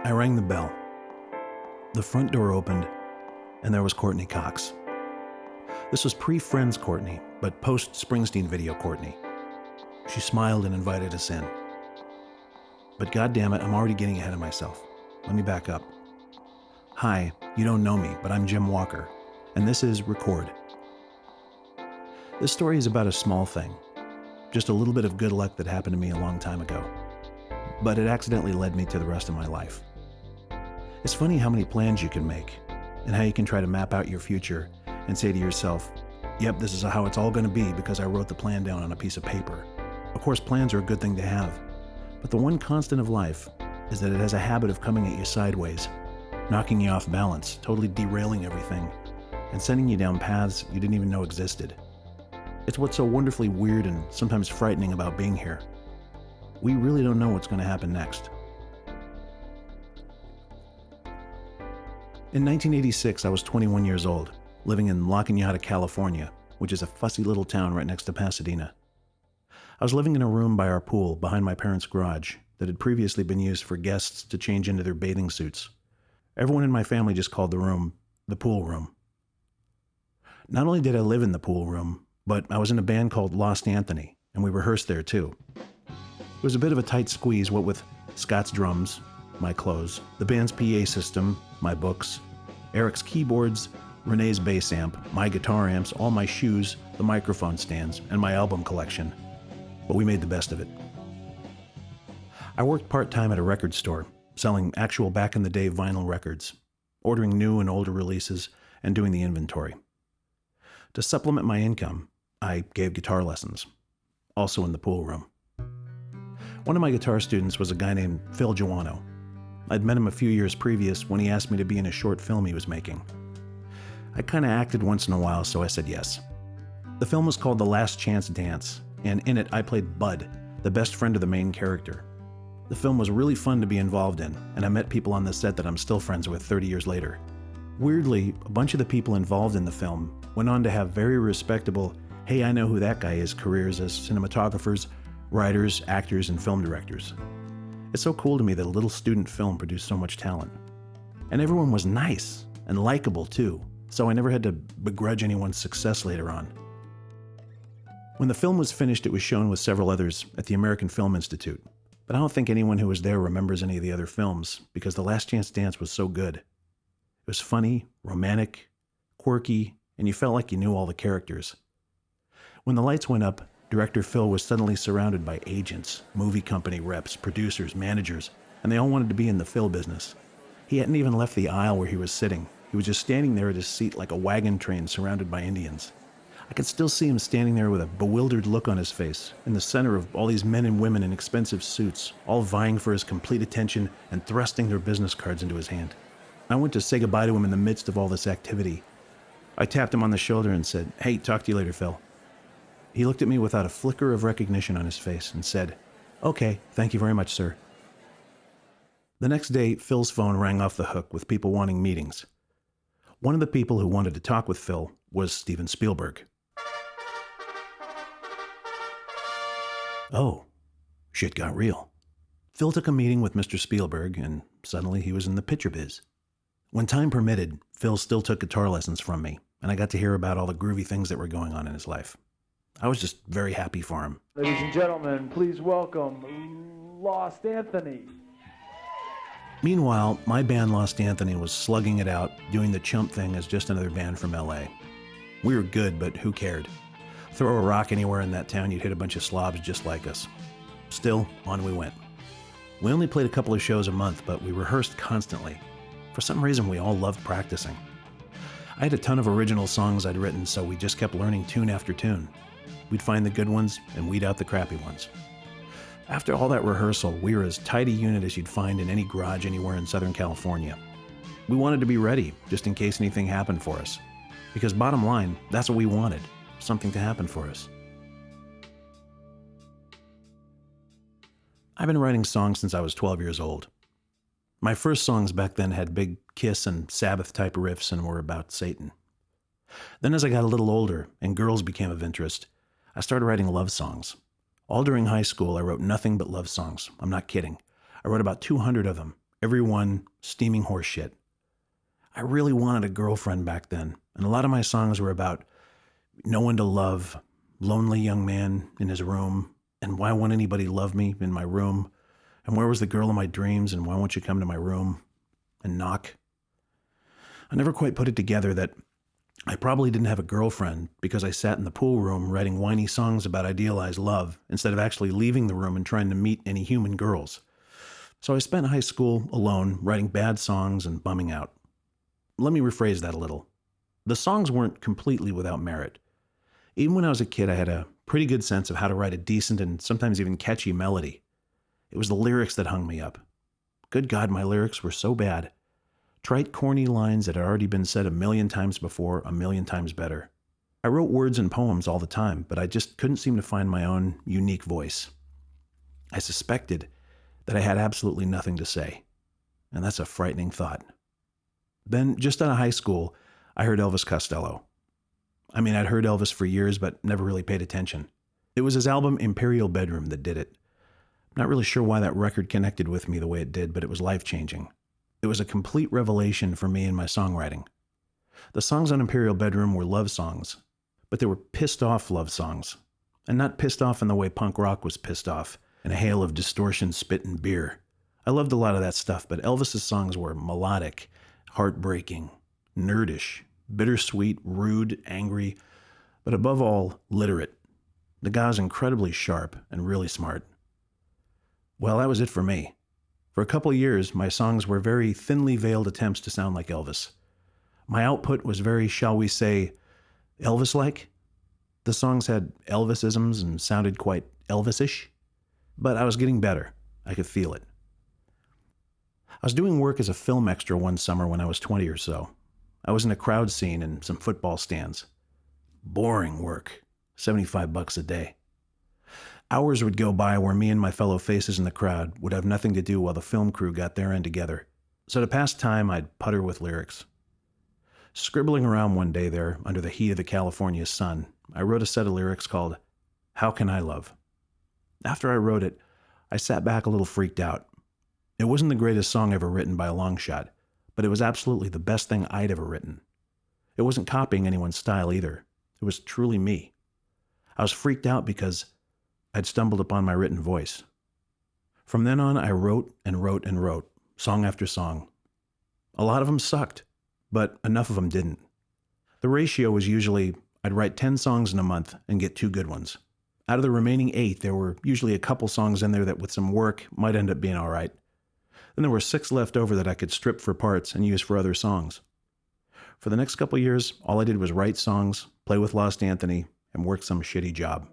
I rang the bell. The front door opened, and there was Courtney Cox. This was pre-Friends Courtney, but post-Springsteen video Courtney. She smiled and invited us in. But goddammit, I'm already getting ahead of myself. Let me back up. Hi, you don't know me, but I'm Jim Walker, and this is Record. This story is about a small thing, just a little bit of good luck that happened to me a long time ago. But it accidentally led me to the rest of my life. It's funny how many plans you can make, and how you can try to map out your future and say to yourself, yep, this is how it's all going to be because I wrote the plan down on a piece of paper. Of course, plans are a good thing to have, but the one constant of life is that it has a habit of coming at you sideways, knocking you off balance, totally derailing everything, and sending you down paths you didn't even know existed. It's what's so wonderfully weird and sometimes frightening about being here. We really don't know what's going to happen next. In 1986, I was 21 years old, living in La Cañada, California, which is a fussy little town right next to Pasadena. I was living in a room by our pool behind my parents' garage that had previously been used for guests to change into their bathing suits. Everyone in my family just called the room the pool room. Not only did I live in the pool room, but I was in a band called Lost Anthony, and we rehearsed there too. It was a bit of a tight squeeze, what with Scott's drums, my clothes, the band's PA system, my books, Eric's keyboards, Rene's bass amp, my guitar amps, all my shoes, the microphone stands, and my album collection. But we made the best of it. I worked part-time at a record store, selling actual back-in-the-day vinyl records, ordering new and older releases, and doing the inventory. To supplement my income, I gave guitar lessons, also in the pool room. One of my guitar students was a guy named Phil Joanno. I'd met him a few years previous when he asked me to be in a short film he was making. I kind of acted once in a while, so I said yes. The film was called The Last Chance Dance, and in it I played Bud, the best friend of the main character. The film was really fun to be involved in, and I met people on the set that I'm still friends with 30 years later. Weirdly, a bunch of the people involved in the film went on to have very respectable, hey, I know who that guy is, careers as cinematographers, writers, actors, and film directors. It's so cool to me that a little student film produced so much talent. And everyone was nice and likable too, so I never had to begrudge anyone's success later on. When the film was finished, it was shown with several others at the American Film Institute, but I don't think anyone who was there remembers any of the other films because The Last Chance Dance was so good. It was funny, romantic, quirky, and you felt like you knew all the characters. When the lights went up, Director Phil was suddenly surrounded by agents, movie company reps, producers, managers, and they all wanted to be in the Phil business. He hadn't even left the aisle where he was sitting. He was just standing there at his seat like a wagon train surrounded by Indians. I could still see him standing there with a bewildered look on his face, in the center of all these men and women in expensive suits, all vying for his complete attention and thrusting their business cards into his hand. I went to say goodbye to him in the midst of all this activity. I tapped him on the shoulder and said, "Hey, talk to you later, Phil." He looked at me without a flicker of recognition on his face and said, "Okay, thank you very much, sir." The next day, Phil's phone rang off the hook with people wanting meetings. One of the people who wanted to talk with Phil was Steven Spielberg. Oh, shit got real. Phil took a meeting with Mr. Spielberg, and suddenly he was in the picture biz. When time permitted, Phil still took guitar lessons from me, and I got to hear about all the groovy things that were going on in his life. I was just very happy for him. Ladies and gentlemen, please welcome Lost Anthony. Meanwhile, my band Lost Anthony was slugging it out, doing the chump thing as just another band from LA. We were good, but who cared? Throw a rock anywhere in that town, you'd hit a bunch of slobs just like us. Still, on we went. We only played a couple of shows a month, but we rehearsed constantly. For some reason, we all loved practicing. I had a ton of original songs I'd written, so we just kept learning tune after tune. We'd find the good ones and weed out the crappy ones. After all that rehearsal, we were as tight a unit as you'd find in any garage anywhere in Southern California. We wanted to be ready, just in case anything happened for us. Because bottom line, that's what we wanted, something to happen for us. I've been writing songs since I was 12 years old. My first songs back then had big Kiss and Sabbath-type riffs and were about Satan. Then as I got a little older and girls became of interest, I started writing love songs. All during high school, I wrote nothing but love songs. I'm not kidding. I wrote about 200 of them, everyone steaming horse shit. I really wanted a girlfriend back then, and a lot of my songs were about no one to love, lonely young man in his room, and why won't anybody love me in my room, and where was the girl of my dreams, and why won't you come to my room and knock? I never quite put it together that I probably didn't have a girlfriend because I sat in the pool room writing whiny songs about idealized love instead of actually leaving the room and trying to meet any human girls. So I spent high school alone writing bad songs and bumming out. Let me rephrase that a little. The songs weren't completely without merit. Even when I was a kid, I had a pretty good sense of how to write a decent and sometimes even catchy melody. It was the lyrics that hung me up. Good God, my lyrics were so bad. Trite, corny lines that had already been said a million times before, a million times better. I wrote words and poems all the time, but I just couldn't seem to find my own unique voice. I suspected that I had absolutely nothing to say, and that's a frightening thought. Then, just out of high school, I heard Elvis Costello. I mean, I'd heard Elvis for years, but never really paid attention. It was his album Imperial Bedroom that did it. Not really sure why that record connected with me the way it did, but it was life-changing. It was a complete revelation for me in my songwriting. The songs on Imperial Bedroom were love songs, but they were pissed-off love songs. And not pissed off in the way punk rock was pissed off, in a hail of distortion, spit, and beer. I loved a lot of that stuff, but Elvis's songs were melodic, heartbreaking, nerdish, bittersweet, rude, angry, but above all, literate. The guy was incredibly sharp and really smart. Well, that was it for me. For a couple years, my songs were very thinly veiled attempts to sound like Elvis. My output was very, shall we say, Elvis-like. The songs had Elvis-isms and sounded quite Elvis-ish, but I was getting better. I could feel it. I was doing work as a film extra one summer when I was 20 or so. I was in a crowd scene and some football stands. Boring work, $75 a day. Hours would go by where me and my fellow faces in the crowd would have nothing to do while the film crew got their end together. So to pass time, I'd putter with lyrics. Scribbling around one day there, under the heat of the California sun, I wrote a set of lyrics called How Can I Love? After I wrote it, I sat back a little freaked out. It wasn't the greatest song ever written by a long shot, but it was absolutely the best thing I'd ever written. It wasn't copying anyone's style either. It was truly me. I was freaked out because I'd stumbled upon my written voice. From then on, I wrote and wrote and wrote, song after song. A lot of them sucked, but enough of them didn't. The ratio was usually I'd write 10 songs in a month and get 2 good ones. Out of the remaining 8, there were usually a couple songs in there that with some work might end up being all right. Then there were 6 left over that I could strip for parts and use for other songs. For the next couple years, all I did was write songs, play with Lost Anthony, and work some shitty job.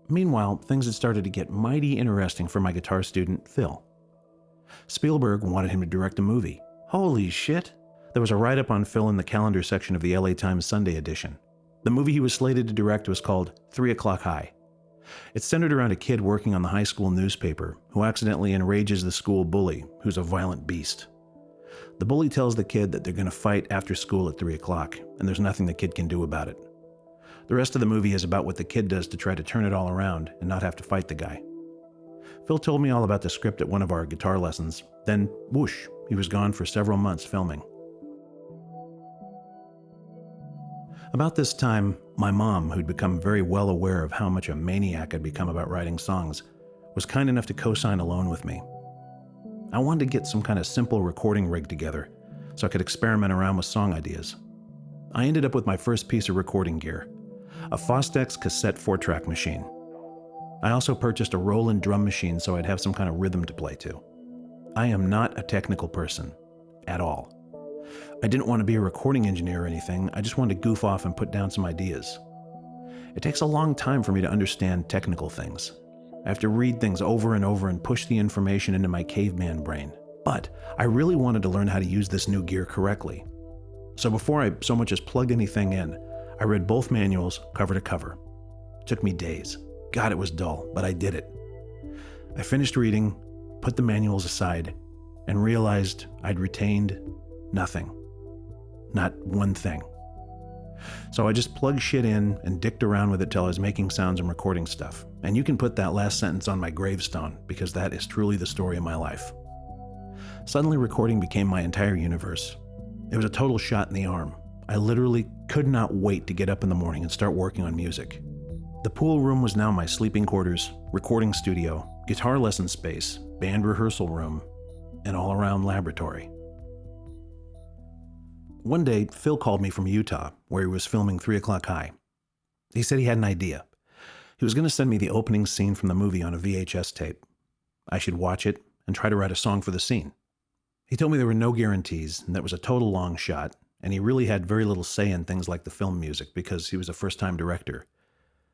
Meanwhile, things had started to get mighty interesting for my guitar student, Phil. Spielberg wanted him to direct a movie. Holy shit! There was a write-up on Phil in the calendar section of the LA Times Sunday edition. The movie he was slated to direct was called 3 O'Clock High. It's centered around a kid working on the high school newspaper who accidentally enrages the school bully, who's a violent beast. The bully tells the kid that they're going to fight after school at 3 o'clock, and there's nothing the kid can do about it. The rest of the movie is about what the kid does to try to turn it all around and not have to fight the guy. Phil told me all about the script at one of our guitar lessons, then whoosh, he was gone for several months filming. About this time, my mom, who'd become very well aware of how much a maniac I'd become about writing songs, was kind enough to co-sign a loan with me. I wanted to get some kind of simple recording rig together so I could experiment around with song ideas. I ended up with my first piece of recording gear, a Fostex cassette 4-track machine. I also purchased a Roland drum machine so I'd have some kind of rhythm to play to. I am not a technical person, at all. I didn't want to be a recording engineer or anything, I just wanted to goof off and put down some ideas. It takes a long time for me to understand technical things. I have to read things over and over and push the information into my caveman brain. But I really wanted to learn how to use this new gear correctly. So before I so much as plugged anything in, I read both manuals cover to cover. It took me days. God, it was dull, but I did it. I finished reading, put the manuals aside, and realized I'd retained nothing. Not one thing. So I just plugged shit in and dicked around with it till I was making sounds and recording stuff. And you can put that last sentence on my gravestone, because that is truly the story of my life. Suddenly recording became my entire universe. It was a total shot in the arm. I literally could not wait to get up in the morning and start working on music. The pool room was now my sleeping quarters, recording studio, guitar lesson space, band rehearsal room, and all-around laboratory. One day, Phil called me from Utah, where he was filming 3 O'Clock High. He said he had an idea. He was going to send me the opening scene from the movie on a VHS tape. I should watch it and try to write a song for the scene. He told me there were no guarantees, and that was a total long shot, and he really had very little say in things like the film music because he was a first-time director.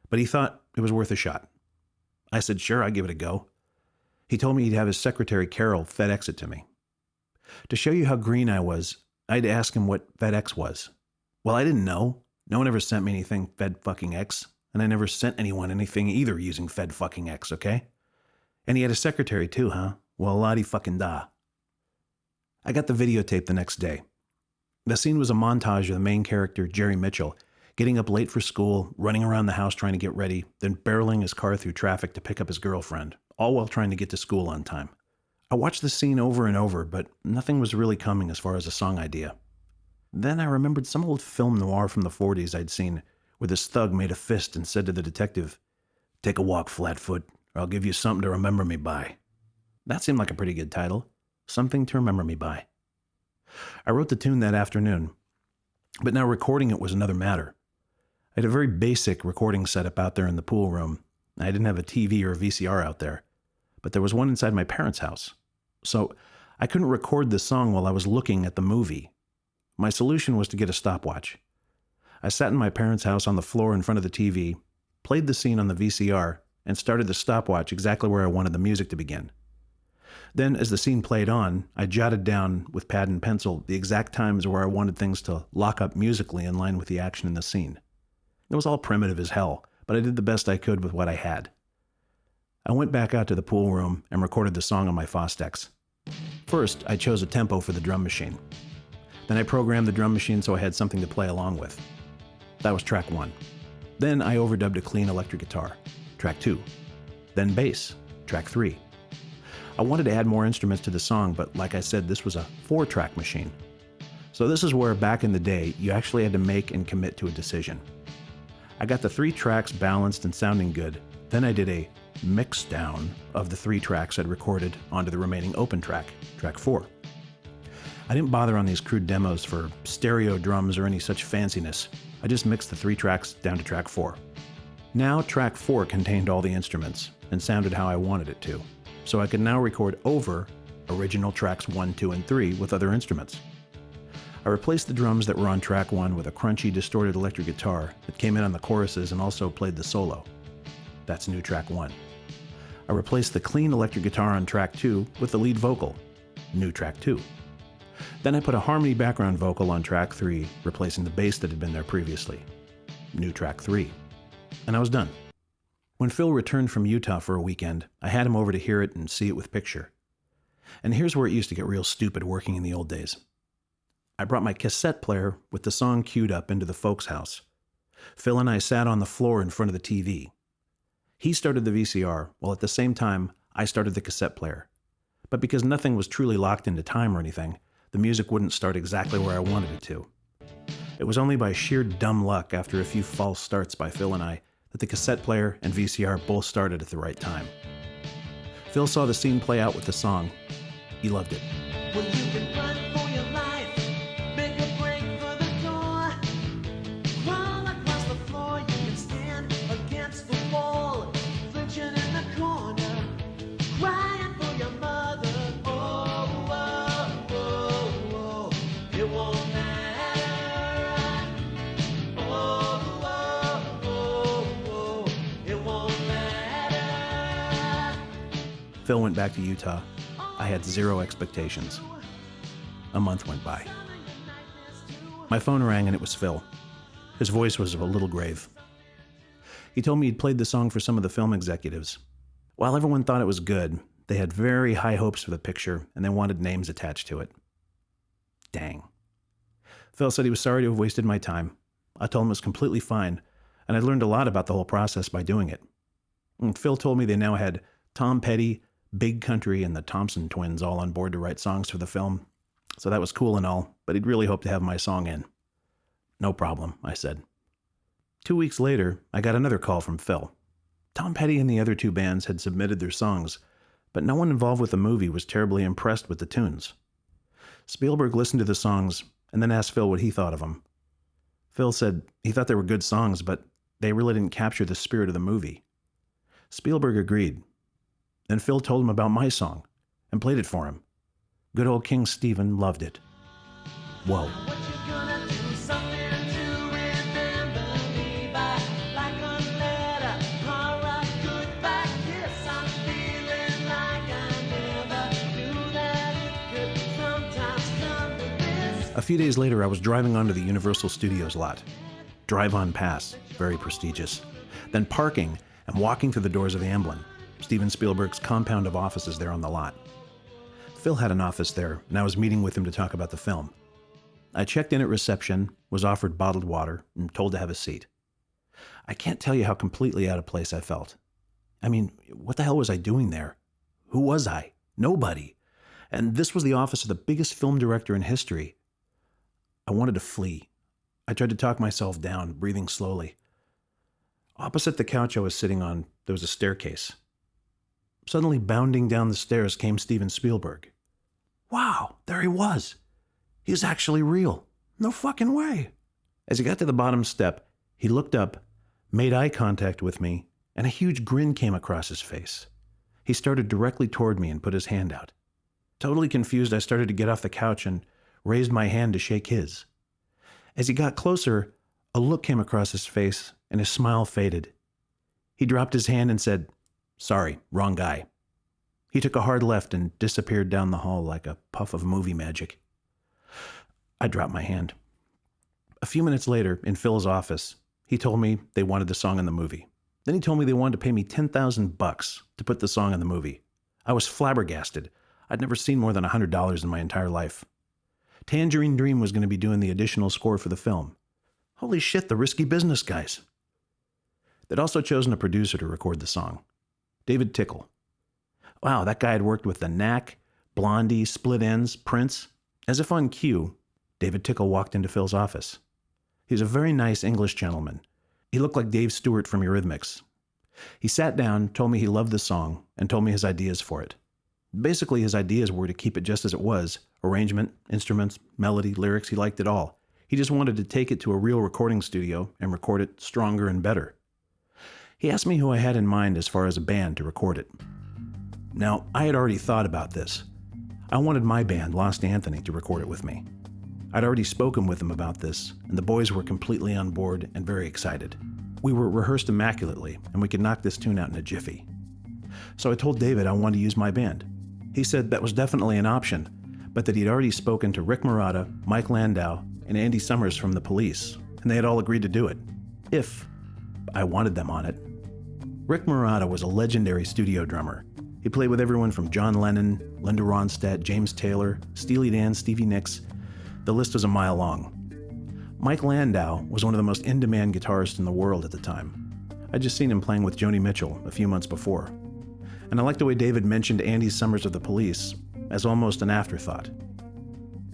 But he thought it was worth a shot. I said, sure, I'd give it a go. He told me he'd have his secretary, Carol, FedEx it to me. To show you how green I was, I'd ask him what FedEx was. Well, I didn't know. No one ever sent me anything Fed-fucking-X, and I never sent anyone anything either using Fed-fucking-X, okay? And he had a secretary too, huh? Well, la-di-fucking-da. I got the videotape the next day. The scene was a montage of the main character, Jerry Mitchell, getting up late for school, running around the house trying to get ready, then barreling his car through traffic to pick up his girlfriend, all while trying to get to school on time. I watched the scene over and over, but nothing was really coming as far as a song idea. Then I remembered some old film noir from the 40s I'd seen, where this thug made a fist and said to the detective, "Take a walk, Flatfoot, or I'll give you something to remember me by." That seemed like a pretty good title. Something to remember me by. I wrote the tune that afternoon, but now recording it was another matter. I had a very basic recording setup out there in the pool room. I didn't have a TV or a VCR out there, but there was one inside my parents' house. So I couldn't record the song while I was looking at the movie. My solution was to get a stopwatch. I sat in my parents' house on the floor in front of the TV, played the scene on the VCR, and started the stopwatch exactly where I wanted the music to begin. Then, as the scene played on, I jotted down with pad and pencil the exact times where I wanted things to lock up musically in line with the action in the scene. It was all primitive as hell, but I did the best I could with what I had. I went back out to the pool room and recorded the song on my Fostex. First, I chose a tempo for the drum machine. Then I programmed the drum machine so I had something to play along with. That was track 1. Then I overdubbed a clean electric guitar, track 2. Then bass, track 3. I wanted to add more instruments to the song, but like I said, this was a 4-track machine. So this is where, back in the day, you actually had to make and commit to a decision. I got the 3 tracks balanced and sounding good. Then I did a mix down of the 3 tracks I'd recorded onto the remaining open track, track 4. I didn't bother on these crude demos for stereo drums or any such fanciness. I just mixed the 3 tracks down to track 4. Now track 4 contained all the instruments and sounded how I wanted it to, so I could now record over original tracks 1, 2, and 3 with other instruments. I replaced the drums that were on track 1 with a crunchy, distorted electric guitar that came in on the choruses and also played the solo. That's new track 1. I replaced the clean electric guitar on track 2 with the lead vocal, new track 2. Then I put a harmony background vocal on track 3, replacing the bass that had been there previously, new track 3. And I was done. When Phil returned from Utah for a weekend, I had him over to hear it and see it with picture. And here's where it used to get real stupid working in the old days. I brought my cassette player with the song queued up into the folks' house. Phil and I sat on the floor in front of the TV. He started the VCR, while at the same time, I started the cassette player. But because nothing was truly locked into time or anything, the music wouldn't start exactly where I wanted it to. It was only by sheer dumb luck, after a few false starts by Phil and I, that the cassette player and VCR both started at the right time. Phil saw the scene play out with the song. He loved it. Well, you can run for your life, make a break for the door, crawl across the floor, you can stand against the wall, flinching in the corner, crying for your mother. Oh, oh, oh, oh, it won't matter. Oh, oh, oh, oh, it won't matter. Phil went back to Utah. I had zero expectations. A month went by. My phone rang and it was Phil. His voice was a little grave. He told me he'd played the song for some of the film executives. While everyone thought it was good, they had very high hopes for the picture and they wanted names attached to it. Dang. Phil said he was sorry to have wasted my time. I told him it was completely fine, and I learned a lot about the whole process by doing it. And Phil told me they now had Tom Petty, Big Country, and the Thompson Twins all on board to write songs for the film. So that was cool and all, but he'd really hoped to have my song in. No problem, I said. 2 weeks later, I got another call from Phil. Tom Petty and the other two bands had submitted their songs, but no one involved with the movie was terribly impressed with the tunes. Spielberg listened to the songs and then asked Phil what he thought of them. Phil said he thought they were good songs, but they really didn't capture the spirit of the movie. Spielberg agreed. Then Phil told him about my song and played it for him. Good old King Stephen loved it. Whoa. What you gonna do? Something to remember me by, like a letter or a goodbye kiss. I'm feeling like I never knew that it could sometimes come to this. A few days later, I was driving onto the Universal Studios lot. Drive-on pass, very prestigious. Then parking and walking through the doors of Amblin, Steven Spielberg's compound of offices there on the lot. Phil had an office there, and I was meeting with him to talk about the film. I checked in at reception, was offered bottled water, and told to have a seat. I can't tell you how completely out of place I felt. I mean, what the hell was I doing there? Who was I? Nobody. And this was the office of the biggest film director in history. I wanted to flee. I tried to talk myself down, breathing slowly. Opposite the couch I was sitting on, there was a staircase. Suddenly, bounding down the stairs came Steven Spielberg. Wow, there he was. He was actually real. No fucking way. As he got to the bottom step, he looked up, made eye contact with me, and a huge grin came across his face. He started directly toward me and put his hand out. Totally confused, I started to get off the couch and raised my hand to shake his. As he got closer, a look came across his face and his smile faded. He dropped his hand and said, "Sorry, wrong guy." He took a hard left and disappeared down the hall like a puff of movie magic. I dropped my hand. A few minutes later, in Phil's office, he told me they wanted the song in the movie. Then he told me they wanted to pay me $10,000 to put the song in the movie. I was flabbergasted. I'd never seen more than $100 in my entire life. Tangerine Dream was going to be doing the additional score for the film. Holy shit, the risky business guys. They'd also chosen a producer to record the song, David Tickle. Wow, that guy had worked with The Knack, Blondie, Split Enz, Prince. As if on cue, David Tickle walked into Phil's office. He was a very nice English gentleman. He looked like Dave Stewart from Eurythmics. He sat down, told me he loved the song, and told me his ideas for it. Basically, his ideas were to keep it just as it was. Arrangement, instruments, melody, lyrics, he liked it all. He just wanted to take it to a real recording studio and record it stronger and better. He asked me who I had in mind as far as a band to record it. Now, I had already thought about this. I wanted my band, Lost Anthony, to record it with me. I'd already spoken with them about this, and the boys were completely on board and very excited. We were rehearsed immaculately, and we could knock this tune out in a jiffy. So I told David I wanted to use my band. He said that was definitely an option, but that he'd already spoken to Rick Marotta, Mike Landau, and Andy Summers from The Police, and they had all agreed to do it, if I wanted them on it. Rick Marotta was a legendary studio drummer. He played with everyone from John Lennon, Linda Ronstadt, James Taylor, Steely Dan, Stevie Nicks. The list was a mile long. Mike Landau was one of the most in-demand guitarists in the world at the time. I'd just seen him playing with Joni Mitchell a few months before. And I liked the way David mentioned Andy Summers of The Police as almost an afterthought.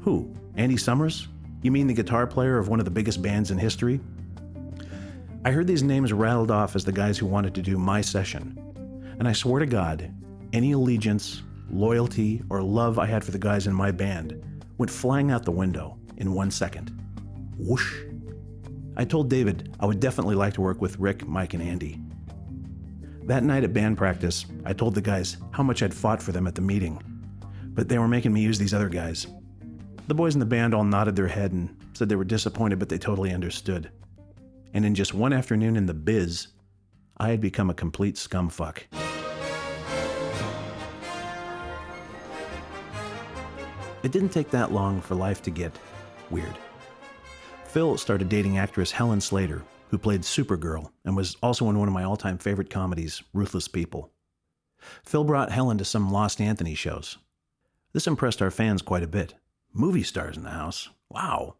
Who? Andy Summers? You mean the guitar player of one of the biggest bands in history? I heard these names rattled off as the guys who wanted to do my session. And I swore to God, any allegiance, loyalty, or love I had for the guys in my band went flying out the window in 1 second. Whoosh. I told David I would definitely like to work with Rick, Mike, and Andy. That night at band practice, I told the guys how much I'd fought for them at the meeting, but they were making me use these other guys. The boys in the band all nodded their head and said they were disappointed, but they totally understood. And in just one afternoon in the biz, I had become a complete scumfuck. It didn't take that long for life to get weird. Phil started dating actress Helen Slater, who played Supergirl and was also in one of my all-time favorite comedies, Ruthless People. Phil brought Helen to some Lost Anthony shows. This impressed our fans quite a bit. Movie stars in the house. Wow.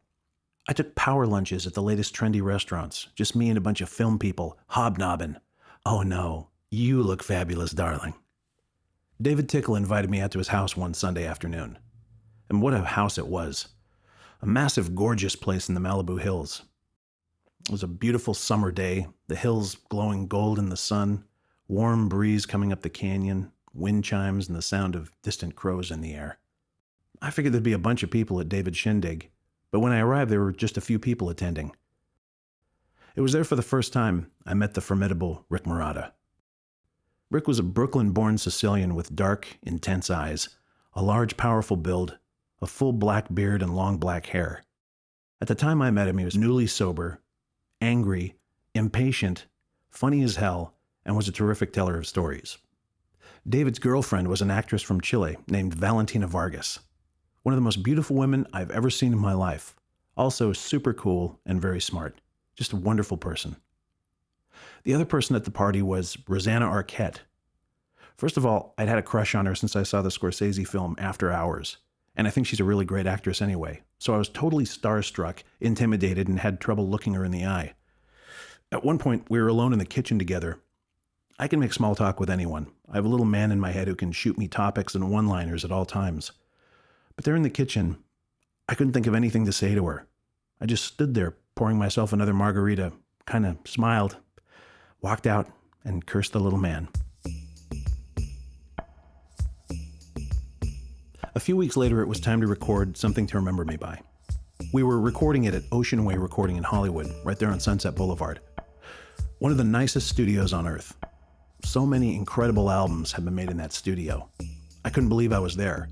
I took power lunches at the latest trendy restaurants, just me and a bunch of film people, hobnobbing. Oh no, you look fabulous, darling. David Tickle invited me out to his house one Sunday afternoon. And what a house it was. A massive, gorgeous place in the Malibu Hills. It was a beautiful summer day, the hills glowing gold in the sun, warm breeze coming up the canyon, wind chimes and the sound of distant crows in the air. I figured there'd be a bunch of people at David's shindig, but when I arrived there were just a few people attending. It was there for the first time I met the formidable Rick Murata. Rick was a Brooklyn-born Sicilian with dark, intense eyes, a large, powerful build, a full black beard and long black hair. At the time I met him, he was newly sober, angry, impatient, funny as hell, and was a terrific teller of stories. David's girlfriend was an actress from Chile named Valentina Vargas. One of the most beautiful women I've ever seen in my life. Also super cool and very smart. Just a wonderful person. The other person at the party was Rosanna Arquette. First of all, I'd had a crush on her since I saw the Scorsese film After Hours, and I think she's a really great actress anyway, so I was totally starstruck, intimidated, and had trouble looking her in the eye. At one point, we were alone in the kitchen together. I can make small talk with anyone. I have a little man in my head who can shoot me topics and one-liners at all times. But there in the kitchen, I couldn't think of anything to say to her. I just stood there, pouring myself another margarita, kind of smiled, walked out, and cursed the little man. A few weeks later, it was time to record Something to Remember Me By. We were recording it at Ocean Way Recording in Hollywood, right there on Sunset Boulevard. One of the nicest studios on earth. So many incredible albums have been made in that studio. I couldn't believe I was there.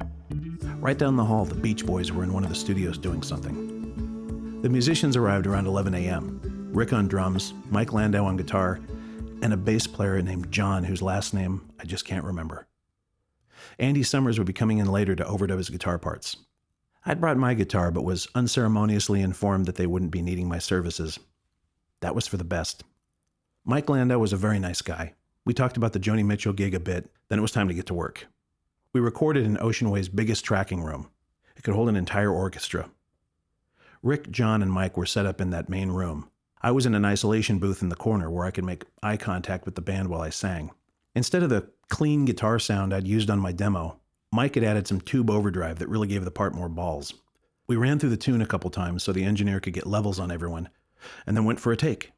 Right down the hall, the Beach Boys were in one of the studios doing something. The musicians arrived around 11 a.m. Rick on drums, Mike Landau on guitar, and a bass player named John, whose last name I just can't remember. Andy Summers would be coming in later to overdub his guitar parts. I'd brought my guitar, but was unceremoniously informed that they wouldn't be needing my services. That was for the best. Mike Landau was a very nice guy. We talked about the Joni Mitchell gig a bit, then it was time to get to work. We recorded in Ocean Way's biggest tracking room. It could hold an entire orchestra. Rick, John, and Mike were set up in that main room. I was in an isolation booth in the corner where I could make eye contact with the band while I sang. Instead of the clean guitar sound I'd used on my demo, Mike had added some tube overdrive that really gave the part more balls. We ran through the tune a couple times so the engineer could get levels on everyone, and then went for a take.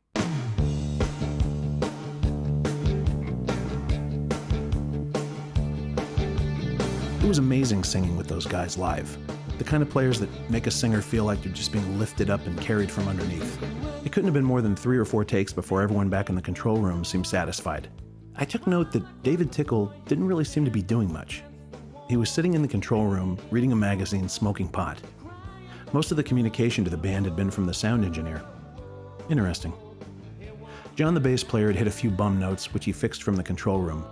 It was amazing singing with those guys live. The kind of players that make a singer feel like they're just being lifted up and carried from underneath. It couldn't have been more than 3 or 4 takes before everyone back in the control room seemed satisfied. I took note that David Tickle didn't really seem to be doing much. He was sitting in the control room, reading a magazine, smoking pot. Most of the communication to the band had been from the sound engineer. Interesting. John, the bass player, had hit a few bum notes, which he fixed from the control room.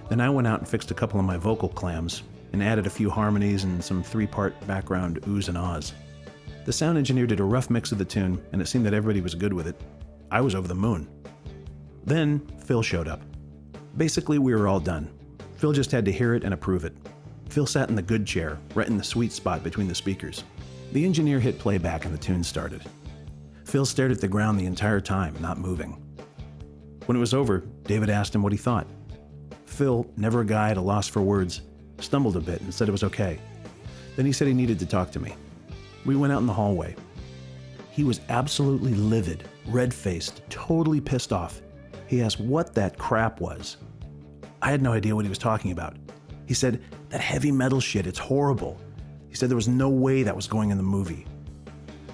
Then I went out and fixed a couple of my vocal clams, and added a few harmonies and some 3-part background oohs and ahs. The sound engineer did a rough mix of the tune, and it seemed that everybody was good with it. I was over the moon. Then Phil showed up. Basically, we were all done. Phil just had to hear it and approve it. Phil sat in the good chair, right in the sweet spot between the speakers. The engineer hit playback and the tune started. Phil stared at the ground the entire time, not moving. When it was over, David asked him what he thought. Phil, never a guy at a loss for words, stumbled a bit and said it was okay. Then he said he needed to talk to me. We went out in the hallway. He was absolutely livid, red-faced, totally pissed off. He asked what that crap was. I had no idea what he was talking about. He said, "That heavy metal shit, it's horrible." He said there was no way that was going in the movie.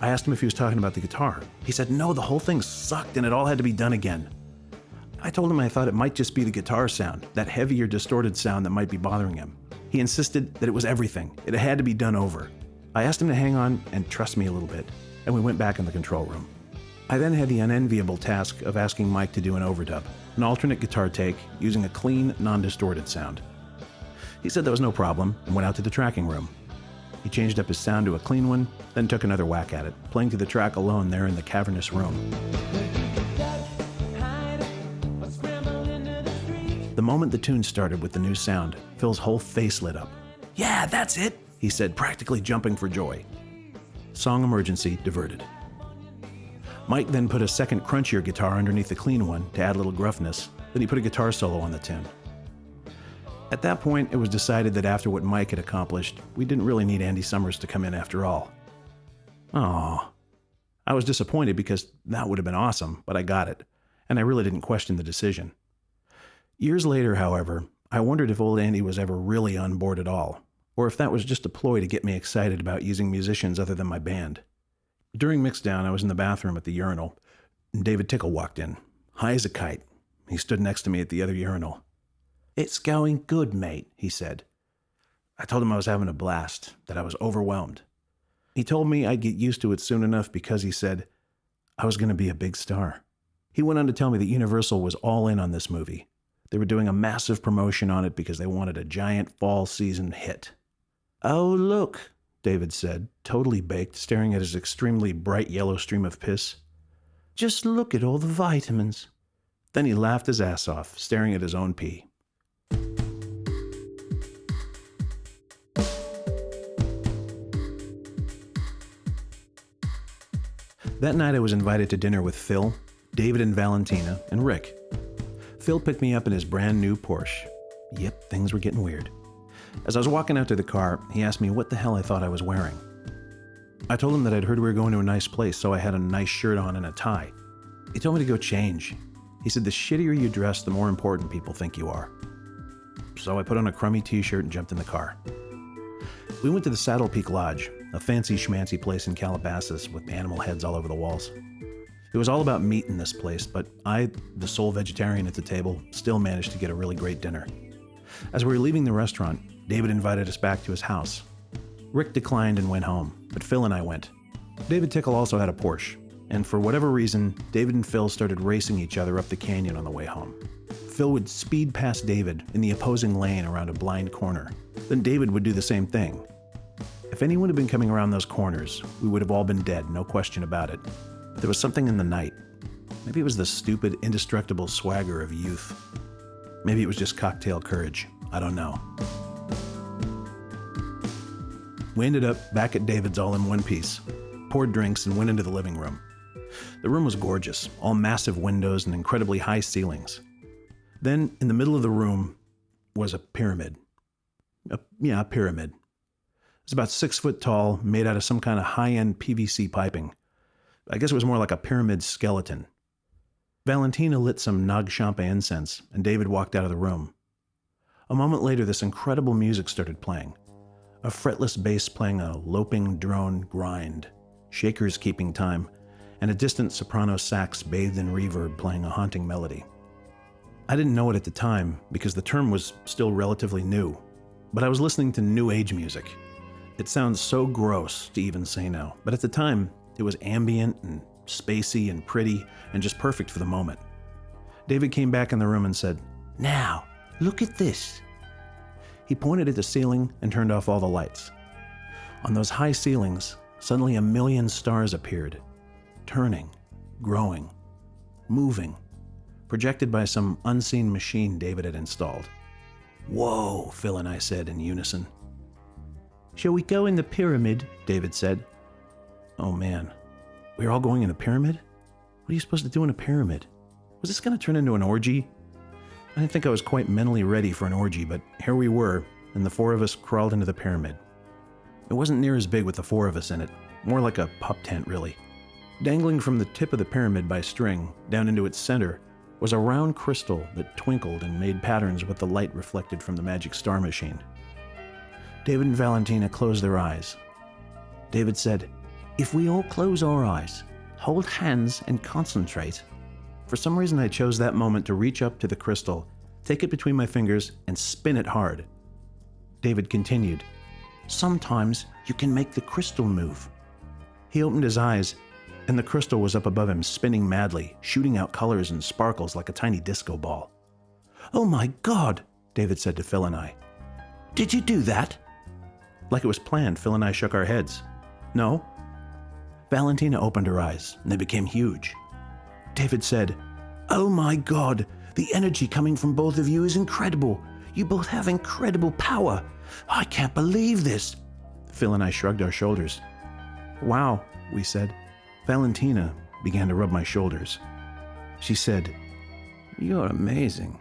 I asked him if he was talking about the guitar. He said, "No, the whole thing sucked and it all had to be done again." I told him I thought it might just be the guitar sound, that heavier, distorted sound that might be bothering him. He insisted that it was everything. It had to be done over. I asked him to hang on and trust me a little bit, and we went back in the control room. I then had the unenviable task of asking Mike to do an overdub, an alternate guitar take using a clean, non-distorted sound. He said that was no problem and went out to the tracking room. He changed up his sound to a clean one, then took another whack at it, playing to the track alone there in the cavernous room. The moment the tune started with the new sound, Phil's whole face lit up. "Yeah, that's it," he said, practically jumping for joy. Song emergency diverted. Mike then put a second crunchier guitar underneath the clean one to add a little gruffness. Then he put a guitar solo on the tune. At that point, it was decided that after what Mike had accomplished, we didn't really need Andy Summers to come in after all. Aww. I was disappointed because that would have been awesome, but I got it, and I really didn't question the decision. Years later, however, I wondered if old Andy was ever really on board at all, or if that was just a ploy to get me excited about using musicians other than my band. During mixdown, I was in the bathroom at the urinal, and David Tickle walked in, high as a kite. He stood next to me at the other urinal. "It's going good, mate," he said. I told him I was having a blast, that I was overwhelmed. He told me I'd get used to it soon enough because, he said, I was going to be a big star. He went on to tell me that Universal was all in on this movie. They were doing a massive promotion on it because they wanted a giant fall season hit. "Oh, look," David said, totally baked, staring at his extremely bright yellow stream of piss. "Just look at all the vitamins." Then he laughed his ass off, staring at his own pee. That night I was invited to dinner with Phil, David and Valentina, and Rick. Phil picked me up in his brand new Porsche. Yep, things were getting weird. As I was walking out to the car, he asked me what the hell I thought I was wearing. I told him that I'd heard we were going to a nice place, so I had a nice shirt on and a tie. He told me to go change. He said the shittier you dress, the more important people think you are. So I put on a crummy t-shirt and jumped in the car. We went to the Saddle Peak Lodge, a fancy schmancy place in Calabasas with animal heads all over the walls. It was all about meat in this place, but I, the sole vegetarian at the table, still managed to get a really great dinner. As we were leaving the restaurant, David invited us back to his house. Rick declined and went home, but Phil and I went. David Tickle also had a Porsche, and for whatever reason, David and Phil started racing each other up the canyon on the way home. Phil would speed past David in the opposing lane around a blind corner. Then David would do the same thing. If anyone had been coming around those corners, we would have all been dead, no question about it. But there was something in the night. Maybe it was the stupid, indestructible swagger of youth. Maybe it was just cocktail courage. I don't know. We ended up back at David's all in one piece, poured drinks, and went into the living room. The room was gorgeous, all massive windows and incredibly high ceilings. Then, in the middle of the room, was a pyramid. A pyramid. It was about 6 foot tall, made out of some kind of high-end PVC piping. I guess it was more like a pyramid skeleton. Valentina lit some Nag Champa incense, and David walked out of the room. A moment later, this incredible music started playing. A fretless bass playing a loping drone grind, shakers keeping time, and a distant soprano sax bathed in reverb playing a haunting melody. I didn't know it at the time because the term was still relatively new, but I was listening to New Age music. It sounds so gross to even say now, but at the time, it was ambient and spacey and pretty and just perfect for the moment. David came back in the room and said, "Now, look at this." He pointed at the ceiling and turned off all the lights. On those high ceilings, suddenly a million stars appeared, turning, growing, moving, projected by some unseen machine David had installed. "Whoa," Phil and I said in unison. "Shall we go in the pyramid?" David said. Oh man, we were all going in a pyramid? What are you supposed to do in a pyramid? Was this going to turn into an orgy? I didn't think I was quite mentally ready for an orgy, but here we were, and the four of us crawled into the pyramid. It wasn't near as big with the four of us in it, more like a pup tent really. Dangling from the tip of the pyramid by string, down into its center, was a round crystal that twinkled and made patterns with the light reflected from the magic star machine. David and Valentina closed their eyes. David said, "If we all close our eyes, hold hands and concentrate." For some reason I chose that moment to reach up to the crystal, take it between my fingers, and spin it hard. David continued, "Sometimes you can make the crystal move." He opened his eyes, and the crystal was up above him, spinning madly, shooting out colors and sparkles like a tiny disco ball. "Oh my God," David said to Phil and I. "Did you do that?" Like it was planned, Phil and I shook our heads. "No." Valentina opened her eyes, and they became huge. David said, "Oh my God, the energy coming from both of you is incredible. You both have incredible power. I can't believe this." Phil and I shrugged our shoulders. "Wow," we said. "Valentina, began to rub my shoulders. She said, "You're amazing."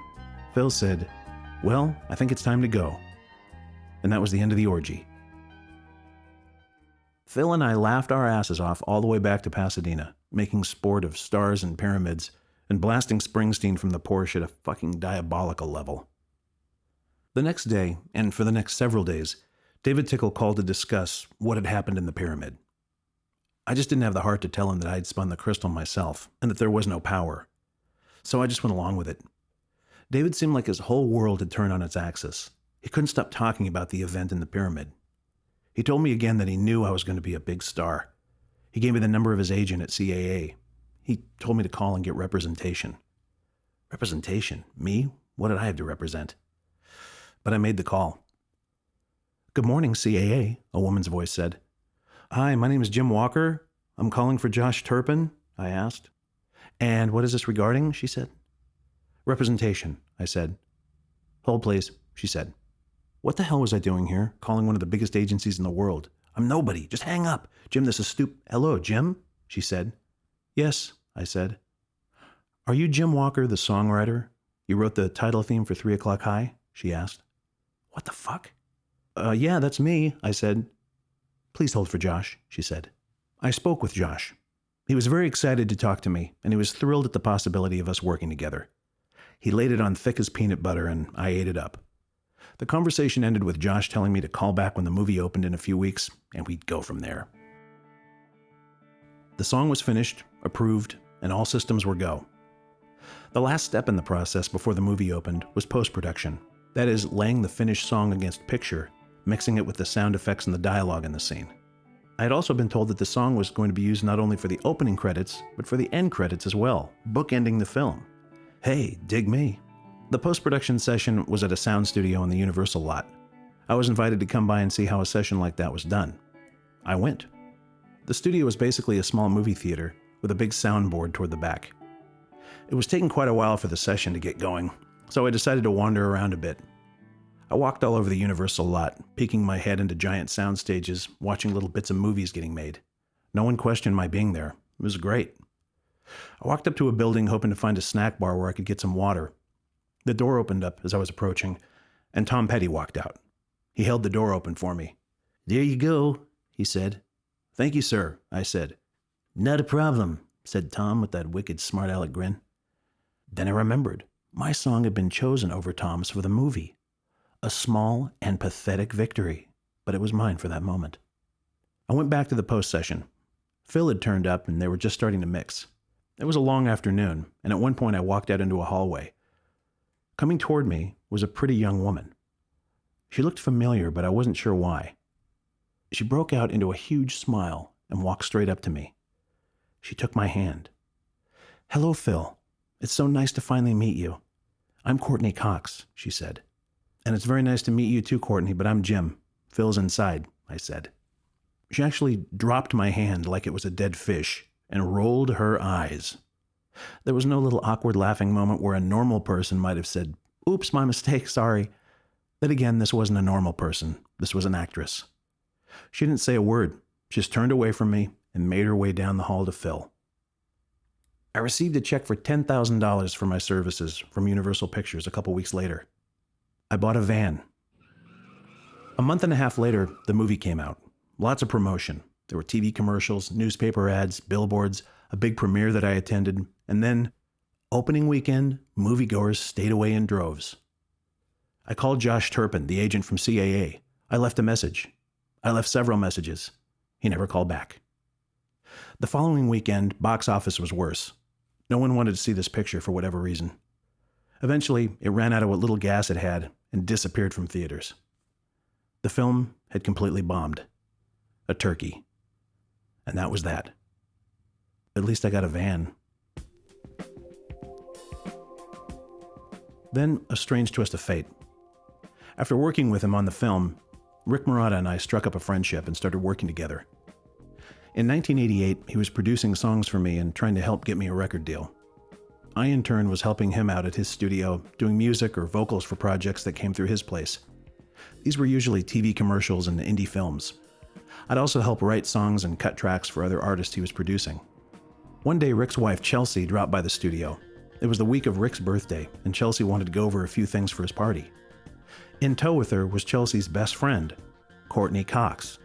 Phil said, "Well, I think it's time to go." And that was the end of the orgy. Phil and I laughed our asses off all the way back to Pasadena, making sport of stars and pyramids, and blasting Springsteen from the Porsche at a fucking diabolical level. The next day, and for the next several days, David Tickle called to discuss what had happened in the pyramid. I just didn't have the heart to tell him that I had spun the crystal myself, and that there was no power. So I just went along with it. David seemed like his whole world had turned on its axis. He couldn't stop talking about the event in the pyramid. He told me again that he knew I was going to be a big star. He gave me the number of his agent at CAA. He told me to call and get representation. Representation? Me? What did I have to represent? But I made the call. "Good morning, CAA, a woman's voice said. "Hi, my name is Jim Walker. I'm calling for Josh Turpin," I asked. "And what is this regarding?" she said. "Representation," I said. "Hold, please," she said. What the hell was I doing here, calling one of the biggest agencies in the world? I'm nobody. Just hang up. "Jim, this is Hello, Jim," she said. "Yes," I said. "Are you Jim Walker, the songwriter? You wrote the title theme for 3 O'Clock High?" she asked. What the fuck? Yeah, that's me," I said. "Please hold for Josh," she said. I spoke with Josh. He was very excited to talk to me, and he was thrilled at the possibility of us working together. He laid it on thick as peanut butter, and I ate it up. The conversation ended with Josh telling me to call back when the movie opened in a few weeks, and we'd go from there. The song was finished, approved, and all systems were go. The last step in the process before the movie opened was post-production. That is, laying the finished song against picture, mixing it with the sound effects and the dialogue in the scene. I had also been told that the song was going to be used not only for the opening credits, but for the end credits as well, bookending the film. Hey, dig me. The post-production session was at a sound studio in the Universal lot. I was invited to come by and see how a session like that was done. I went. The studio was basically a small movie theater with a big soundboard toward the back. It was taking quite a while for the session to get going, so I decided to wander around a bit. I walked all over the Universal lot, peeking my head into giant sound stages, watching little bits of movies getting made. No one questioned my being there. It was great. I walked up to a building hoping to find a snack bar where I could get some water. The door opened up as I was approaching, and Tom Petty walked out. He held the door open for me. "There you go," he said. "Thank you, sir," I said. "Not a problem," said Tom with that wicked smart aleck grin. Then I remembered. My song had been chosen over Tom's for the movie. A small and pathetic victory, but it was mine for that moment. I went back to the post session. Phil had turned up and they were just starting to mix. It was a long afternoon, and at one point I walked out into a hallway. Coming toward me was a pretty young woman. She looked familiar, but I wasn't sure why. She broke out into a huge smile and walked straight up to me. She took my hand. "Hello, Phil. It's so nice to finally meet you. I'm Courtney Cox," she said. "And it's very nice to meet you too, Courtney, but I'm Jim. Phil's inside," I said. She actually dropped my hand like it was a dead fish and rolled her eyes. There was no little awkward laughing moment where a normal person might have said, "Oops, my mistake, sorry." Then again, this wasn't a normal person. This was an actress. She didn't say a word, just turned away from me and made her way down the hall to Phil. I received a check for $10,000 for my services from Universal Pictures a couple weeks later. I bought a van. A month and a half later, the movie came out. Lots of promotion. There were TV commercials, newspaper ads, billboards, a big premiere that I attended, and then, opening weekend, moviegoers stayed away in droves. I called Josh Turpin, the agent from CAA. I left a message. I left several messages. He never called back. The following weekend, box office was worse. No one wanted to see this picture for whatever reason. Eventually, it ran out of what little gas it had and disappeared from theaters. The film had completely bombed. A turkey. And that was that. At least I got a van. Then, a strange twist of fate. After working with him on the film, Rick Marotta and I struck up a friendship and started working together. In 1988, he was producing songs for me and trying to help get me a record deal. I, in turn, was helping him out at his studio, doing music or vocals for projects that came through his place. These were usually TV commercials and indie films. I'd also help write songs and cut tracks for other artists he was producing. One day, Rick's wife, Chelsea, dropped by the studio. It was the week of Rick's birthday, and Chelsea wanted to go over a few things for his party. In tow with her was Chelsea's best friend, Courtney Cox.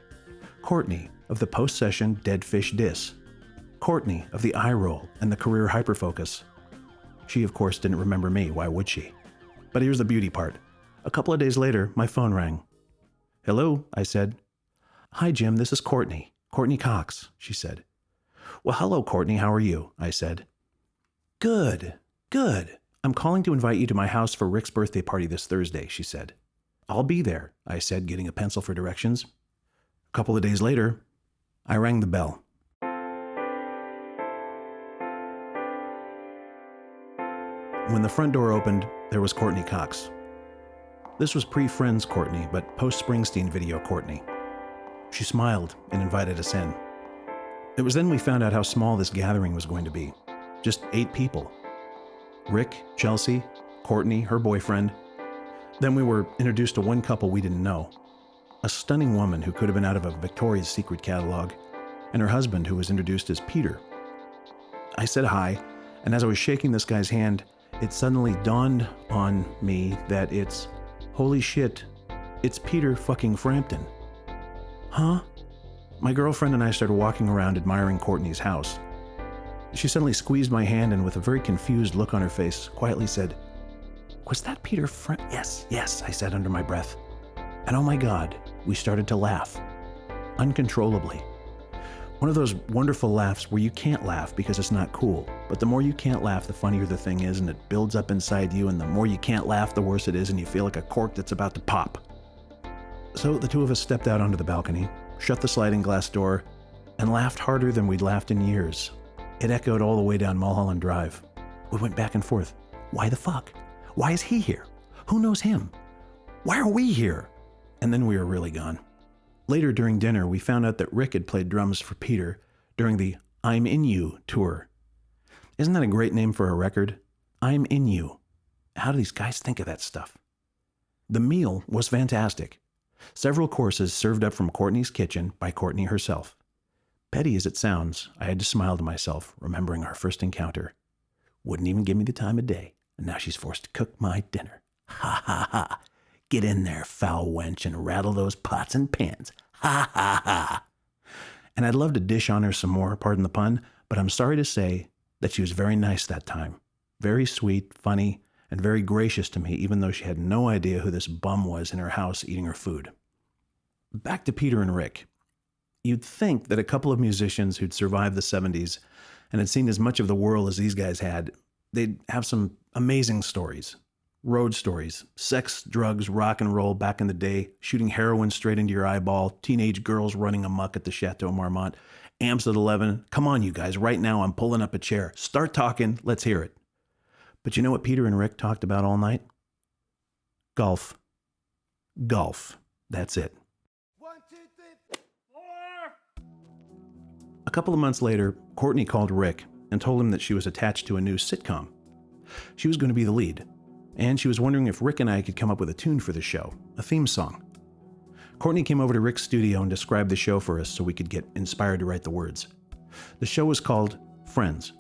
Courtney of the post-session Dead Fish Diss. Courtney of the eye roll and the career hyperfocus. She, of course, didn't remember me. Why would she? But here's the beauty part. A couple of days later, my phone rang. "Hello," I said. "Hi, Jim, this is Courtney. Courtney Cox," she said. "Well, hello, Courtney. How are you?" I said. Good. I'm calling to invite you to my house for Rick's birthday party this Thursday," she said. "I'll be there," I said, getting a pencil for directions. A couple of days later, I rang the bell. When the front door opened, there was Courtney Cox. This was pre-Friends Courtney, but post-Springsteen video Courtney. She smiled and invited us in. It was then we found out how small this gathering was going to be. Just 8 people. Rick, Chelsea, Courtney, her boyfriend. Then we were introduced to one couple we didn't know. A stunning woman who could have been out of a Victoria's Secret catalog, and her husband who was introduced as Peter. I said hi, and as I was shaking this guy's hand, it suddenly dawned on me that holy shit, it's Peter fucking Frampton. Huh? My girlfriend and I started walking around admiring Courtney's house. She suddenly squeezed my hand and with a very confused look on her face, quietly said, "Was that Peter Yes, I said under my breath. And oh my God, we started to laugh. Uncontrollably. One of those wonderful laughs where you can't laugh because it's not cool, but the more you can't laugh, the funnier the thing is, and it builds up inside you, and the more you can't laugh, the worse it is, and you feel like a cork that's about to pop. So the two of us stepped out onto the balcony, shut the sliding glass door, and laughed harder than we'd laughed in years. It echoed all the way down Mulholland Drive. We went back and forth. Why the fuck? Why is he here? Who knows him? Why are we here? And then we were really gone. Later during dinner, we found out that Rick had played drums for Peter during the I'm In You tour. Isn't that a great name for a record? I'm In You. How do these guys think of that stuff? The meal was fantastic. Several courses served up from Courtney's kitchen by Courtney herself. Petty as it sounds, I had to smile to myself, remembering our first encounter. Wouldn't even give me the time of day, and now she's forced to cook my dinner. Ha ha ha. Get in there, foul wench, and rattle those pots and pans. Ha ha ha. And I'd love to dish on her some more, pardon the pun, but I'm sorry to say that she was very nice that time. Very sweet, funny, and very gracious to me, even though she had no idea who this bum was in her house eating her food. Back to Peter and Rick. You'd think that a couple of musicians who'd survived the 70s and had seen as much of the world as these guys had, they'd have some amazing stories. Road stories, sex, drugs, rock and roll back in the day, shooting heroin straight into your eyeball, teenage girls running amok at the Chateau Marmont, amps at 11. Come on, you guys, right now I'm pulling up a chair. Start talking, let's hear it. But you know what Peter and Rick talked about all night? Golf. Golf. That's it. 1, 2, 3, 4. A couple of months later, Courtney called Rick and told him that she was attached to a new sitcom. She was going to be the lead, and she was wondering if Rick and I could come up with a tune for the show, a theme song. Courtney came over to Rick's studio and described the show for us so we could get inspired to write the words. The show was called Friends.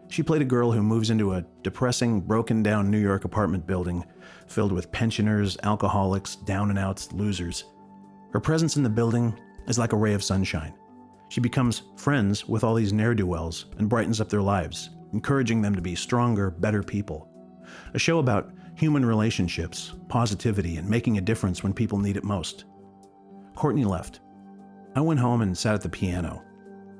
She played a girl who moves into a depressing, broken-down New York apartment building filled with pensioners, alcoholics, down-and-outs, losers. Her presence in the building is like a ray of sunshine. She becomes friends with all these ne'er-do-wells and brightens up their lives, encouraging them to be stronger, better people. A show about human relationships, positivity, and making a difference when people need it most. Courtney left. I went home and sat at the piano.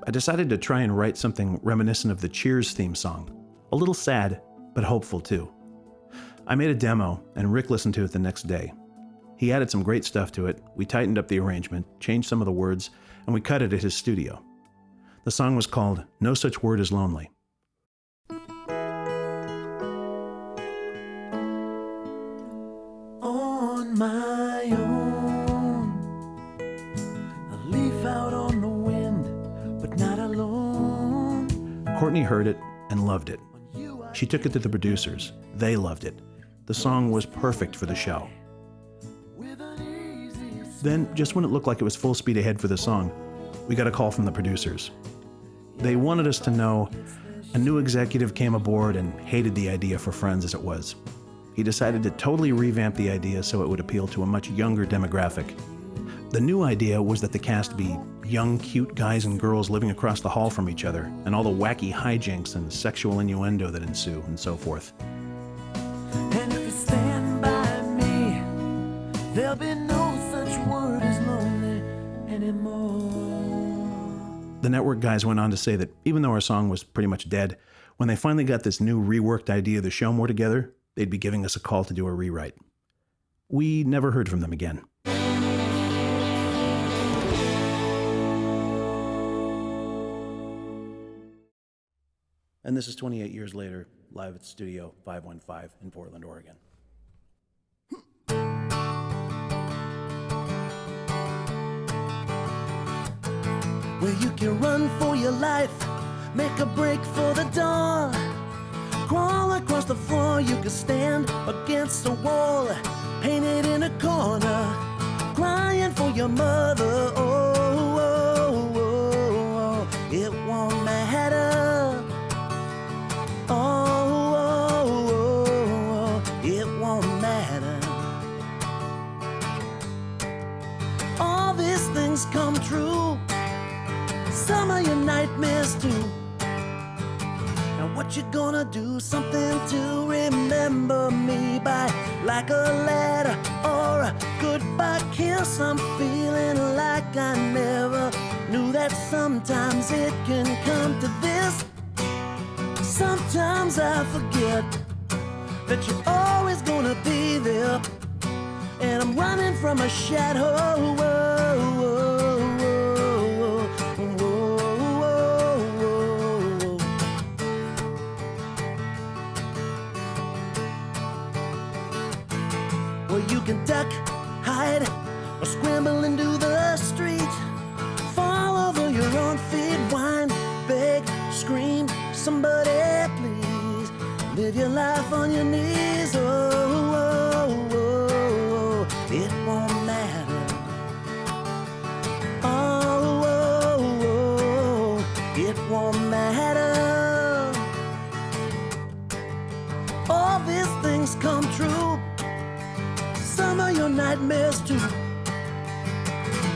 I decided to try and write something reminiscent of the Cheers theme song. A little sad, but hopeful too. I made a demo, and Rick listened to it the next day. He added some great stuff to it, we tightened up the arrangement, changed some of the words, and we cut it at his studio. The song was called No Such Word as Lonely. On my own, a leaf out on the wind, but not alone. Courtney heard it and loved it. She took it to the producers. They loved it. The song was perfect for the show. Then, just when it looked like it was full speed ahead for the song, we got a call from the producers. They wanted us to know a new executive came aboard and hated the idea for Friends as it was. He decided to totally revamp the idea so it would appeal to a much younger demographic. The new idea was that the cast be young, cute guys and girls living across the hall from each other, and all the wacky hijinks and sexual innuendo that ensue, and so forth. And if you stand by me, there'll be no such word as lonely anymore. The network guys went on to say that even though our song was pretty much dead, when they finally got this new reworked idea of the show more together, they'd be giving us a call to do a rewrite. We never heard from them again. And this is 28 years later, live at Studio 515 in Portland, Oregon. Where you can run for your life, make a break for the dawn, crawl across the floor, you can stand against the wall, painted in a corner, crying for your mother. Oh, oh, oh, oh. It won't matter. Oh, oh, oh, oh. It won't matter. All these things come true, some of your nightmares too. Now what you gonna do? Something to remember me by, like a letter or a goodbye kiss. I'm feeling like I never knew that sometimes it can come to this. Sometimes I forget that you're always gonna be there, and I'm running from a shadow. Well, you can duck, hide, or scramble into the street, fall over your own feet, whine, beg, scream, somebody please, live your life on your knees. Oh, oh, oh, oh. It won't matter. Oh, oh, oh. It won't matter. All these things come true, some of your nightmares too.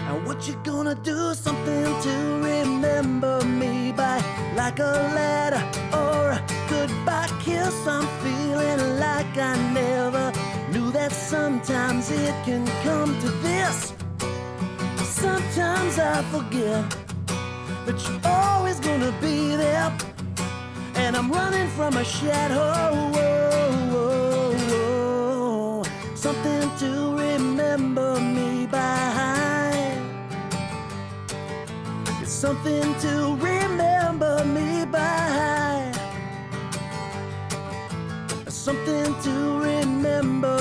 And what you gonna do? Something to remember me by, like a letter or a goodbye kiss. I'm feeling like I never knew that sometimes it can come to this. Sometimes I forget that you're always gonna be there, and I'm running from a shadow. Something to remember me by. It's something to remember me by. Something to remember